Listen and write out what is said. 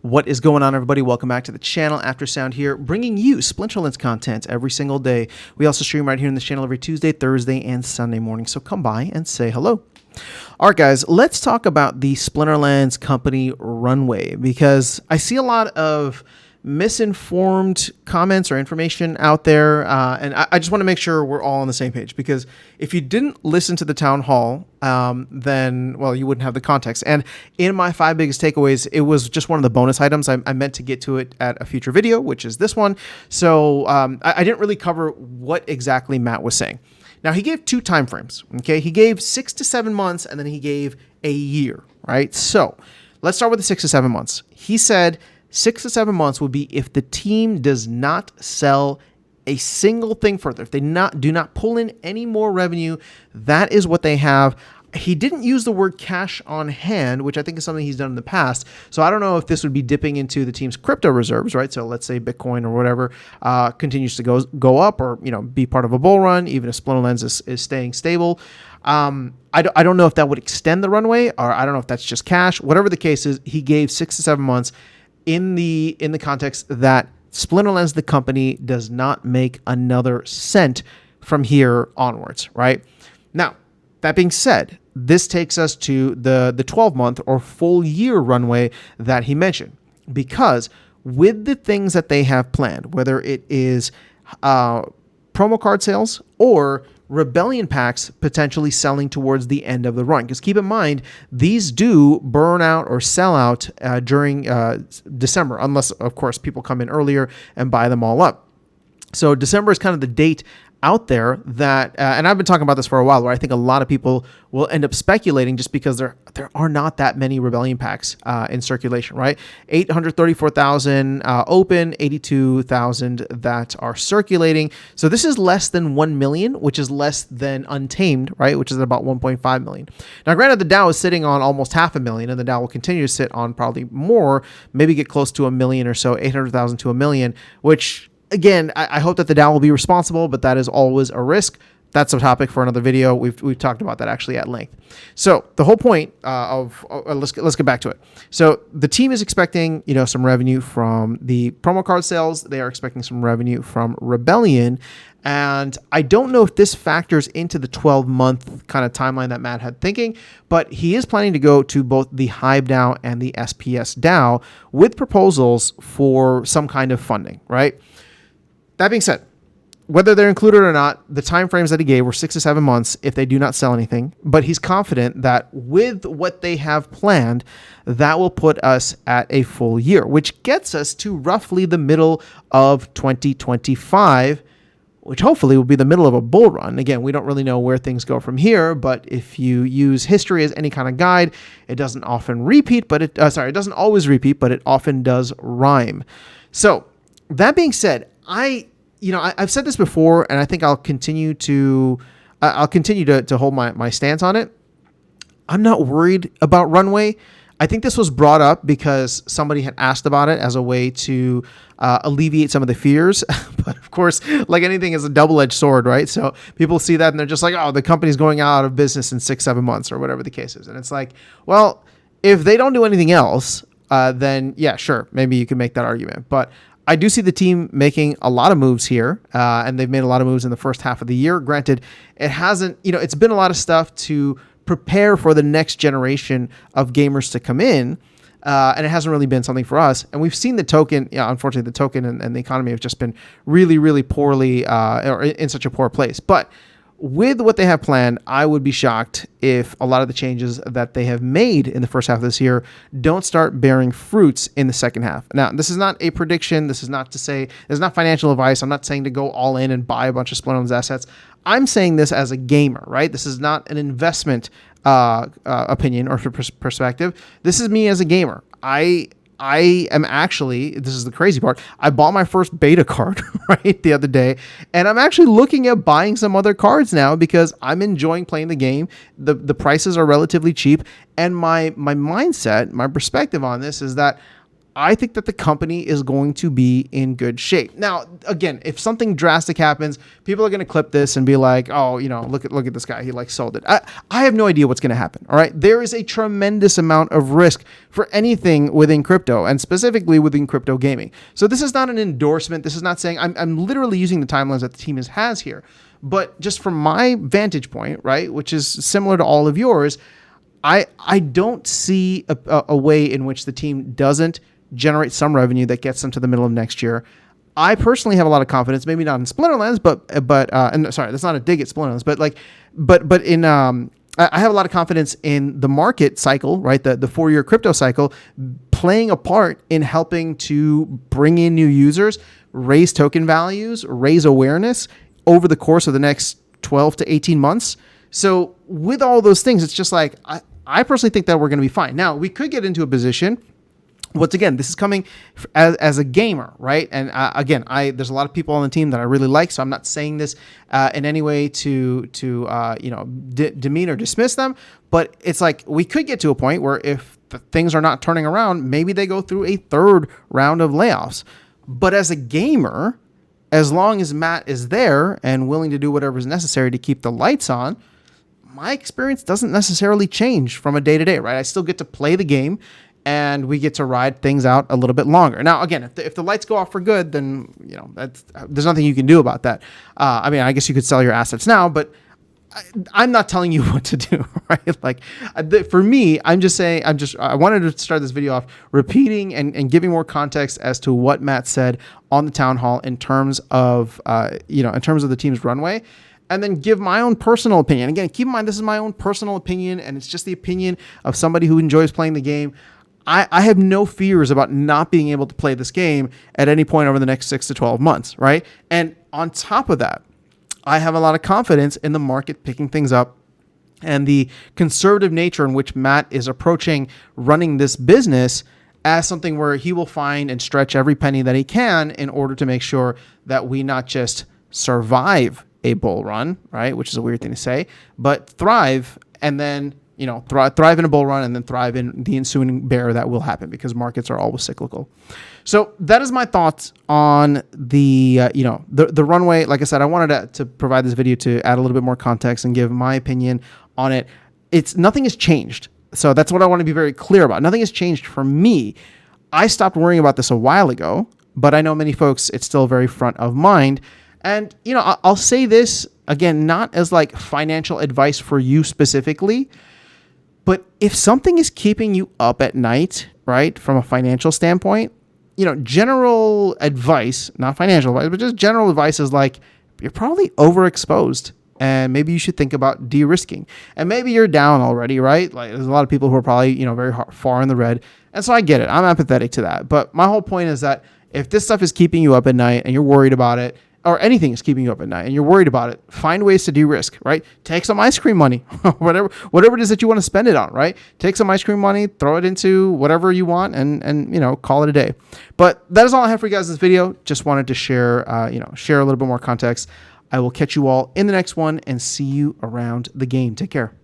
What is going on, everybody? Welcome back to the channel. Aftersound here, bringing you Splinterlands content every single day. We also stream right here in the channel every Tuesday, Thursday, and Sunday morning, so come by and say hello. All right, guys, let's talk about the Splinterlands company Runway, because I see a lot of misinformed comments or information out there, and I just want to make sure we're all on the same page, because if you didn't listen to the town hall, then, well, you wouldn't have the context. And in my 5 biggest takeaways, it was just one of the bonus items. I meant to get to it at a future video, which is this one. So I didn't really cover what exactly Matt was saying. Now, he gave 2 time frames, okay? He gave 6 to 7 months, and then he gave a year, right? So let's start with the 6 to 7 months. He said 6 to 7 months will be if the team does not sell a single thing further. If they do not pull in any more revenue, that is what they have. He didn't use the word cash on hand, which I think is something he's done in the past. So I don't know if this would be dipping into the team's crypto reserves, right? So let's say Bitcoin or whatever continues to go up, or be part of a bull run, even if Splinterlands is staying stable. I don't know if that would extend the runway, or I don't know if that's just cash. Whatever the case is, he gave 6 to 7 months in the context that Splinterlands, the company, does not make another cent from here onwards, right? Now, that being said, this takes us to the 12-month or full year runway that he mentioned, because with the things that they have planned, whether it is promo card sales or Rebellion packs potentially selling towards the end of the run, because keep in mind, these do burn out or sell out during December, unless, of course, people come in earlier and buy them all up. So December is kind of the date out there that, and I've been talking about this for a while, where I think a lot of people will end up speculating just because there are not that many Rebellion packs in circulation, right? 834,000 open, 82,000 that are circulating. So this is less than 1 million, which is less than Untamed, right? Which is about 1.5 million. Now, granted, the DAO is sitting on almost 500,000, and the DAO will continue to sit on probably more, maybe get close to 1 million or so, 800,000 to 1 million, which, again, I hope that the DAO will be responsible, but that is always a risk. That's a topic for another video. We've talked about that actually at length. So the whole point let's get back to it. So the team is expecting some revenue from the promo card sales. They are expecting some revenue from Rebellion, and I don't know if this factors into the 12-month kind of timeline that Matt had thinking, but he is planning to go to both the Hive DAO and the SPS DAO with proposals for some kind of funding, right? That being said, whether they're included or not, the timeframes that he gave were 6 to 7 months if they do not sell anything. But he's confident that with what they have planned, that will put us at a full year, which gets us to roughly the middle of 2025, which hopefully will be the middle of a bull run. Again, we don't really know where things go from here, but if you use history as any kind of guide, it doesn't often repeat, but it doesn't always repeat, but it often does rhyme. So that being said, I've said this before, and I think I'll continue to hold my stance on it. I'm not worried about Runway. I think this was brought up because somebody had asked about it as a way to alleviate some of the fears. But of course, like anything, is a double-edged sword, right? So people see that and they're just like, oh, the company's going out of business in 6-7 months or whatever the case is. And it's like, well, if they don't do anything else, then yeah, sure, maybe you can make that argument. But I do see the team making a lot of moves here, and they've made a lot of moves in the first half of the year. Granted, it hasn't, it's been a lot of stuff to prepare for the next generation of gamers to come in, and it hasn't really been something for us. And we've seen the token, unfortunately, the token and the economy have just been really, really poorly, or in such a poor place. But with what they have planned, I would be shocked if a lot of the changes that they have made in the first half of this year don't start bearing fruits in the second half. Now, this is not a prediction. This is not to say, this is not financial advice. I'm not saying to go all in and buy a bunch of Splinterlands assets. I'm saying this as a gamer, right? This is not an investment opinion or perspective. This is me as a gamer. I am actually, this is the crazy part, I bought my first beta card, right, the other day, and I'm actually looking at buying some other cards now because I'm enjoying playing the game. The prices are relatively cheap, and my mindset, my perspective on this is that I think that the company is going to be in good shape. Now, again, if something drastic happens, people are going to clip this and be like, oh, look at this guy. He like sold it. I have no idea what's going to happen. All right. There is a tremendous amount of risk for anything within crypto, and specifically within crypto gaming. So this is not an endorsement. This is not saying I'm literally using the timelines that the team has here. But just from my vantage point, right, which is similar to all of yours, I don't see a way in which the team doesn't generate some revenue that gets them to the middle of next year. I personally have a lot of confidence, maybe not in Splinterlands, and sorry, that's not a dig at Splinterlands, but in I have a lot of confidence in the market cycle, right? The 4-year crypto cycle playing a part in helping to bring in new users, raise token values, raise awareness over the course of the next 12 to 18 months. So with all those things, it's just like, I personally think that we're going to be fine. Now, we could get into a position. Once again, this is coming as a gamer, right? And again, there's a lot of people on the team that I really like, so I'm not saying this in any way to demean or dismiss them. But it's like we could get to a point where if things are not turning around, maybe they go through a third round of layoffs. But as a gamer, as long as Matt is there and willing to do whatever is necessary to keep the lights on, my experience doesn't necessarily change from a day to day, right? I still get to play the game, and we get to ride things out a little bit longer. Now, again, if the lights go off for good, then there's nothing you can do about that. I guess you could sell your assets now, but I'm not telling you what to do, right? Like, for me, I'm just saying, I wanted to start this video off repeating and giving more context as to what Matt said on the town hall in terms of the team's runway. And then give my own personal opinion. Again, keep in mind, this is my own personal opinion, and it's just the opinion of somebody who enjoys playing the game. I have no fears about not being able to play this game at any point over the next 6 to 12 months, right? And on top of that, I have a lot of confidence in the market picking things up and the conservative nature in which Matt is approaching running this business as something where he will find and stretch every penny that he can in order to make sure that we not just survive a bull run, right? Which is a weird thing to say, but thrive, and then thrive in a bull run and then thrive in the ensuing bear that will happen, because markets are always cyclical. So that is my thoughts on the runway. Like I said, I wanted to provide this video to add a little bit more context and give my opinion on it. Nothing has changed. So that's what I want to be very clear about. Nothing has changed for me. I stopped worrying about this a while ago, but I know many folks, it's still very front of mind. And, I'll say this again, not as like financial advice for you specifically, but if something is keeping you up at night, right, from a financial standpoint, general advice, not financial advice, but just general advice is like, you're probably overexposed and maybe you should think about de-risking. And maybe you're down already, right? Like, there's a lot of people who are probably, very far in the red. And so I get it. I'm empathetic to that. But my whole point is that if this stuff is keeping you up at night and you're worried about it, or anything is keeping you up at night and you're worried about it, find ways to de-risk, right? Take some ice cream money, whatever it is that you want to spend it on, right? Take some ice cream money, throw it into whatever you want, and call it a day. But that is all I have for you guys in this video. Just wanted to share a little bit more context. I will catch you all in the next one and see you around the game. Take care.